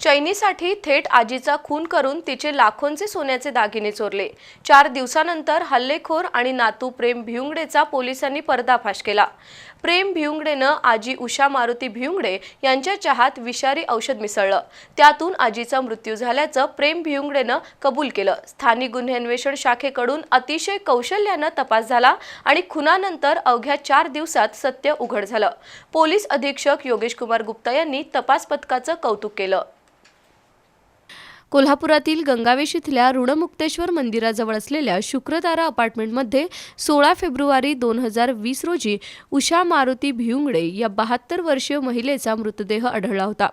चैनीसाठी थेट आजीचा खून करून तिचे लाखोंचे सोन्याचे दागिने चोरले। 4 दिवसानंतर हल्लेखोर आणि नातू प्रेम भिवंगडेचा पोलिसांनी पर्दाफाश केला। प्रेम भिवंगडेनं आजी उषा मारुती भिवंगडे यांच्या चहात विषारी औषध मिसळलं, त्यातून आजीचा मृत्यू झाल्याचं प्रेम भिवंगडेनं कबूल केलं। स्थानिक गुन्हे अन्वेषण शाखेकडून अतिशय कौशल्यानं तपास झाला आणि खुनानंतर अवघ्या 4 दिवसात सत्य उघड झालं। पोलीस अधीक्षक योगेश कुमार गुप्ता यांनी तपास पथकाचं कौतुक केलं। कोल्हापुरातील गंगावेश इथल्या ऋणमुक्तेश्वर मंदिराजवळ असलेल्या शुक्रतारा अपार्टमेंटमध्ये 16 फेब्रुवारी 2020 रोजी उषा मारुती भिवंगडे या 72 वर्षीय महिलेचा मृतदेह आढळला होता।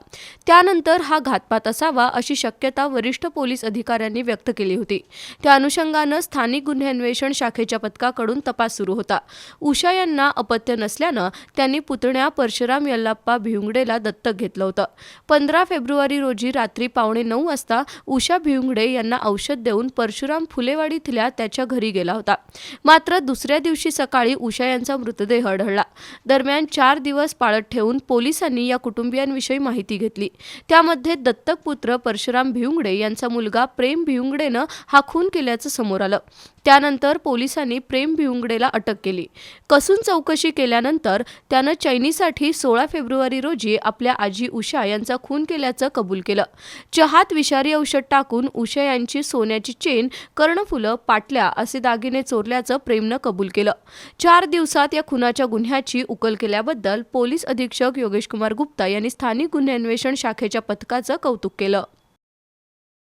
त्यानंतर हा घातपात असावा अशी शक्यता वरिष्ठ पोलीस अधिकाऱ्यांनी व्यक्त केली होती। त्या अनुषंगानं स्थानिक गुन्हे अन्वेषण शाखेच्या पथकाकडून तपास सुरू होता। उषा यांना अपत्य नसल्यानं त्यांनी पुतण्या परशुराम यल्लाप्पा भिवंगडेला दत्तक घेतलं होतं। 15 फेब्रुवारी रोजी रात्री 8:45 वाजता उषा भिवंगडे यांना औषध देऊन परशुराम फुलेवाडीतल्या त्याच्या घरी गेला होता। मात्र दुसऱ्या दिवशी सकाळी उषा यांचा मृतदेह आढळला। दरम्यान 4 दिवस पाळत ठेवून पोलिसांनी या कुटुंबियांविषयी माहिती घेतली। त्यामध्ये दत्तक पुत्र परशुराम भिवंगडे यांचा मुलगा प्रेम भिवंगडेनं हा खून केल्याचं समोर आलं। त्यानंतर पोलिसांनी प्रेम भिवंगडेला अटक केली। कसून चौकशी केल्यानंतर त्यानं चैनीसाठी 16 फेब्रुवारी रोजी आपल्या आजी उषा यांचा खून केल्याचं कबूल केलं। चहात विषारी औषध टाकून उषा यांची सोन्याची चेन, कर्णफुलं, पाटल्या असे दागिने चोरल्याचं प्रेमनं कबूल केलं। 4 दिवसात या खुनाच्या गुन्ह्याची उकल केल्याबद्दल पोलीस अधीक्षक योगेश कुमार गुप्ता यांनी स्थानिक गुन्हे अन्वेषण शाखेच्या पथकाचं कौतुक केलं।